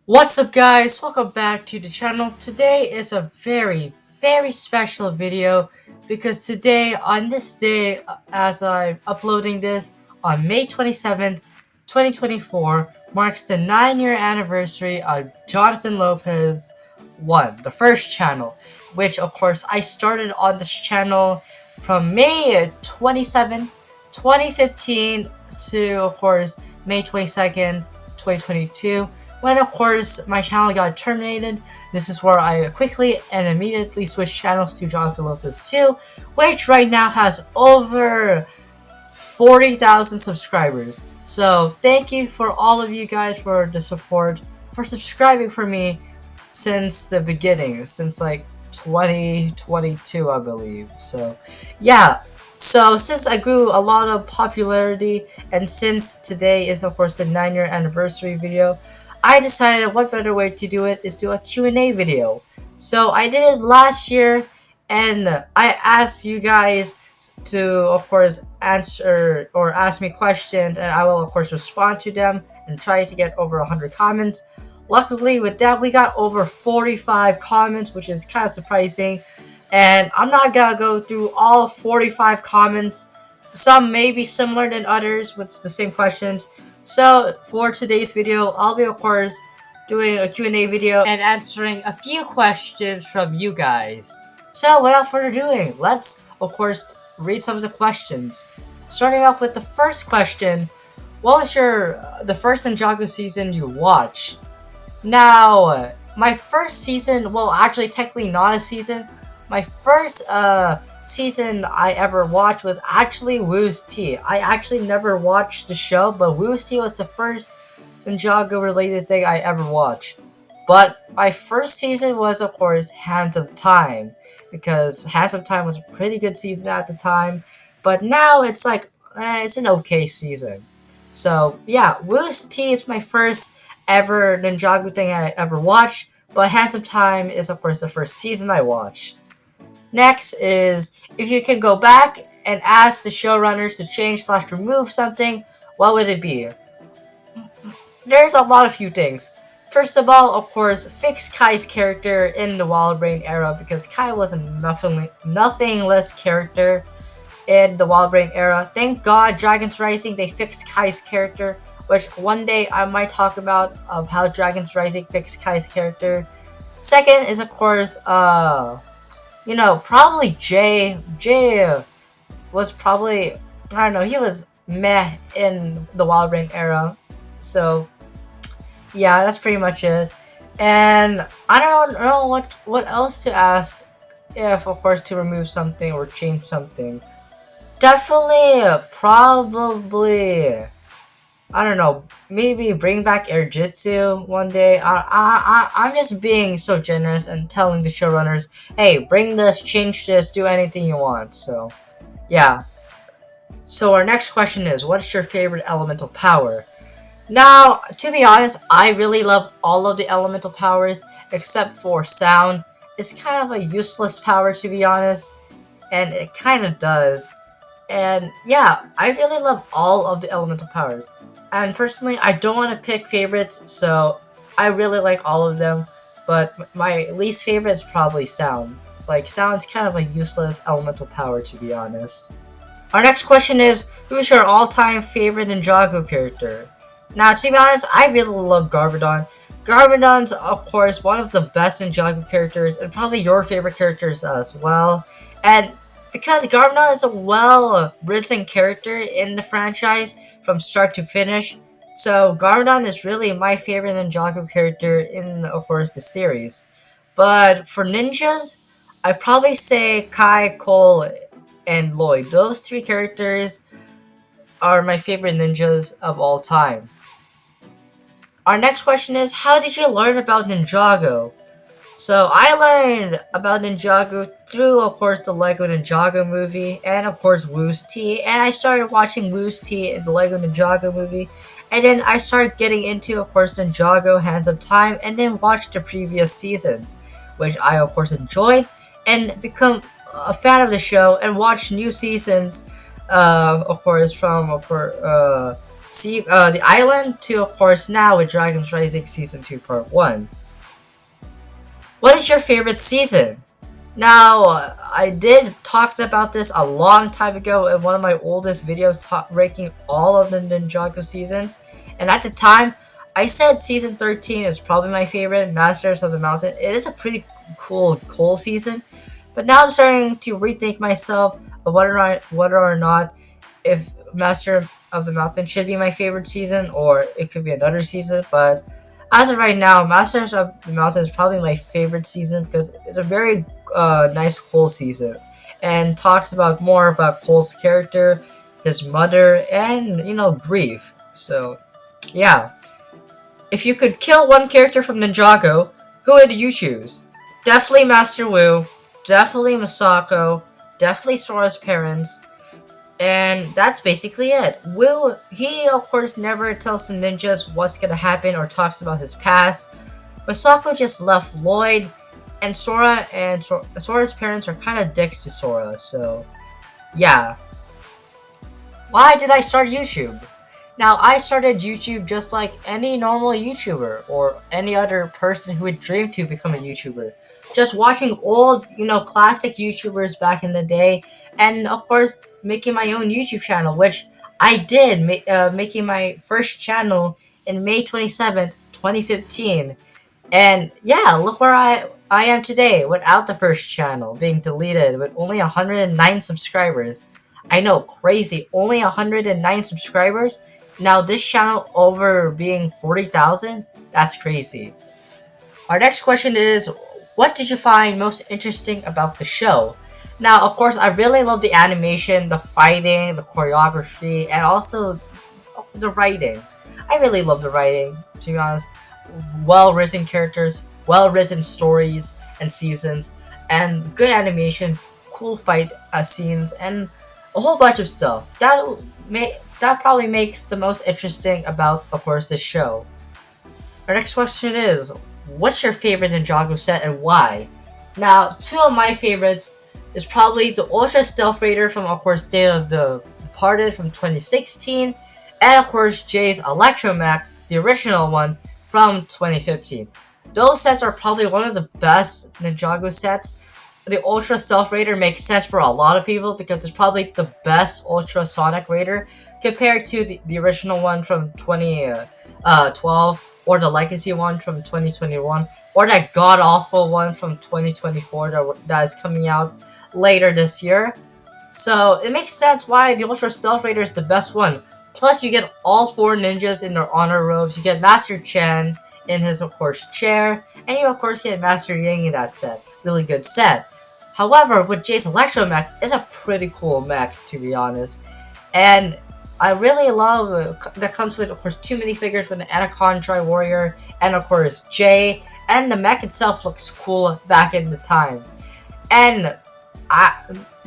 What's up, guys? Welcome back to the channel. Today is a very special video because today, on this day, as I'm uploading this on May 27th, 2024, marks the 9-year anniversary of Jonathan Lopez 1, the first channel, which of course I started on this channel from May 27th, 2015 to, of course, May 22nd, 2022. When of course my channel got terminated. This is where I quickly and immediately switched channels to Jonathan Lopez 2, which right now has over 40,000 subscribers. So thank you for all of you guys for the support, for subscribing for me since the beginning, since like 2022 I believe. So yeah, so since I grew a lot of popularity, and since today is of course the 9-year anniversary video, I decided what better way to do it is do a Q&A video. So I did it last year, and I asked you guys to of course answer or ask me questions, and I will of course respond to them and try to get over 100 comments. Luckily with that we got over 45 comments, which is kind of surprising, and I'm not gonna go through all 45 comments. Some may be similar than others with the same questions. So for today's video, I'll be of course doing a Q&A video and answering a few questions from you guys. So without further ado, let's of course read some of the questions. Starting off with the first question: what was the first Ninjago season you watched? Now, my first season, well, actually, technically not a season. My first season I ever watched was actually Wu's Tea. I actually never watched the show, but Wu's Tea was the first Ninjago related thing I ever watched. But my first season was, of course, Hands of Time, because Hands of Time was a pretty good season at the time. But now it's like, it's an okay season. So yeah, Wu's Tea is my first ever Ninjago thing I ever watched, but Hands of Time is of course the first season I watched. Next is, if you can go back and ask the showrunners to change/remove something, what would it be? There's a lot of few things. First of all, of course, fix Kai's character in the Wild Brain era, because Kai was a nothingless character in the Wild Brain era. Thank God Dragon's Rising they fixed Kai's character, which one day I might talk about of how Dragon's Rising fixed Kai's character. Second is of course probably Jay. Jay was probably, I don't know, he was meh in the Wild Brain era. So yeah, that's pretty much it. And I don't know what else to ask, if of course to remove something or change something. Definitely, probably, I don't know, maybe bring back Air Jitsu one day. I'm just being so generous and telling the showrunners, hey, bring this, change this, do anything you want. So, yeah. So our next question is, what's your favorite elemental power? Now, to be honest, I really love all of the elemental powers except for sound. It's kind of a useless power, to be honest, and it kind of does. And yeah, I really love all of the elemental powers. And personally, I don't want to pick favorites, so I really like all of them. But my least favorite is probably sound. Like, sound's kind of a useless elemental power, to be honest. Our next question is, who's your all-time favorite Ninjago character? Now, to be honest, I really love Garmadon. Garmadon's, of course, one of the best Ninjago characters, and probably your favorite characters as well. And because Garmadon is a well-written character in the franchise from start to finish, so Garmadon is really my favorite Ninjago character in, of course, the series. But for ninjas, I'd probably say Kai, Cole, and Lloyd. Those three characters are my favorite ninjas of all time. Our next question is, how did you learn about Ninjago? So I learned about Ninjago through, of course, the Lego Ninjago movie, and of course Wu's Tea, and I started watching Wu's Tea in the Lego Ninjago movie, and then I started getting into, of course, Ninjago Hands of Time, and then watched the previous seasons, which I, of course, enjoyed, and become a fan of the show, and watch new seasons, of course, from the island to, of course, now with Dragon's Rising Season 2 Part 1. What is your favorite season? Now, I did talk about this a long time ago in one of my oldest videos ranking all of the Ninjago seasons. And at the time, I said Season 13 is probably my favorite, Masters of the Mountain. It is a pretty cool season. But now I'm starting to rethink myself of whether or not if Master of the Mountain should be my favorite season or it could be another season. But as of right now, Masters of the Mountain is probably my favorite season because it's a very nice Cole season and talks about more about Cole's character, his mother, and grief. So, yeah. If you could kill one character from Ninjago, who would you choose? Definitely Master Wu, definitely Masako, definitely Sora's parents, and that's basically it. He of course never tells the ninjas what's gonna happen or talks about his past. Masako just left Lloyd, and Sora's parents are kind of dicks to Sora, so yeah. Why did I start YouTube? Now, I started YouTube just like any normal YouTuber or any other person who would dream to become a YouTuber. Just watching old, classic YouTubers back in the day, and of course, making my own YouTube channel, which I did, making my first channel in May 27th, 2015. And yeah, look where I am today without the first channel being deleted with only 109 subscribers. I know, crazy, only 109 subscribers? Now this channel over being 40,000? That's crazy. Our next question is, what did you find most interesting about the show? Now, of course, I really love the animation, the fighting, the choreography, and also the writing. I really love the writing, to be honest. Well-written characters, well-written stories and seasons, and good animation, cool fight scenes, and a whole bunch of stuff. That probably makes the most interesting about, of course, this show. Our next question is, what's your favorite Ninjago set and why? Now, two of my favorites is probably the Ultra Stealth Raider from, of course, Day of the Departed from 2016, and of course, Jay's Electromech, the original one, from 2015. Those sets are probably one of the best Ninjago sets. The Ultra Stealth Raider makes sense for a lot of people because it's probably the best Ultra Sonic Raider compared to the original one from 2012 or the Legacy one from 2021 or that god-awful one from 2024 that is coming out later this year. So it makes sense why the Ultra Stealth Raider is the best one. Plus, you get all four ninjas in their honor robes. You get Master Chen in his, of course, chair. And you, of course, get Master Yang in that set. Really good set. However, with Jay's Electromech, it's a pretty cool mech, to be honest. And I really love that comes with, of course, two minifigures with an Anaconda Tri-Warrior. And, of course, Jay. And the mech itself looks cool back in the time. And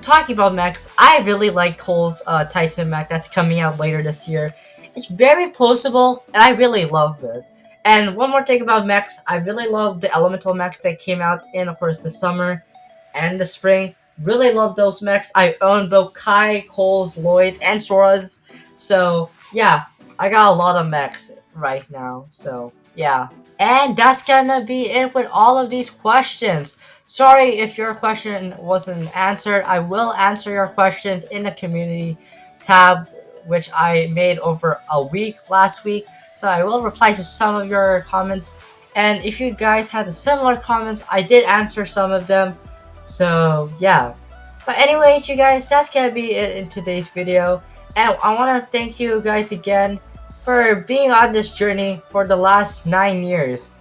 talking about mechs, I really like Cole's Titan mech that's coming out later this year. It's very plausible, and I really love it. And one more thing about mechs, I really love the elemental mechs that came out in, of course, the summer and the spring. Really love those mechs. I own both Kai, Cole's, Lloyd, and Sora's. So, yeah, I got a lot of mechs right now. So, yeah. And that's gonna be it with all of these questions. Sorry if your question wasn't answered. I will answer your questions in the community tab, which I made over a week last week. So I will reply to some of your comments. And if you guys had similar comments, I did answer some of them. So yeah. But anyways, you guys, that's gonna be it in today's video. And I want to thank you guys again for being on this journey for the last 9 years.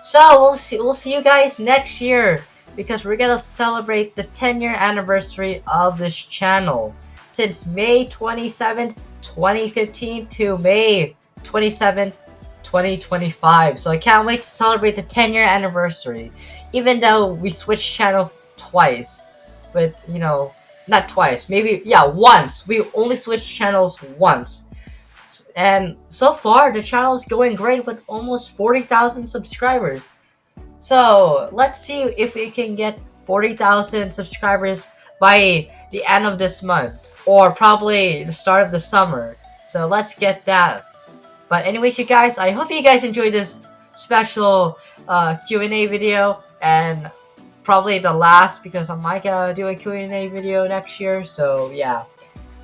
So we'll see you guys next year because we're gonna celebrate the 10-year anniversary of this channel since May 27th, 2015 to May 27th, 2025. So I can't wait to celebrate the 10-year anniversary, even though we switched channels twice. But not twice, maybe once. We only switched channels once. And so far, the channel is going great with almost 40,000 subscribers. So, let's see if we can get 40,000 subscribers by the end of this month. Or probably the start of the summer. So, let's get that. But anyways, you guys, I hope you guys enjoyed this special Q&A video, and probably the last because I might do a Q&A video next year. So yeah.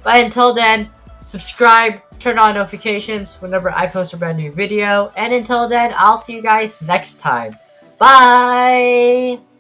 But until then, subscribe, turn on notifications whenever I post a brand new video. And until then, I'll see you guys next time. Bye!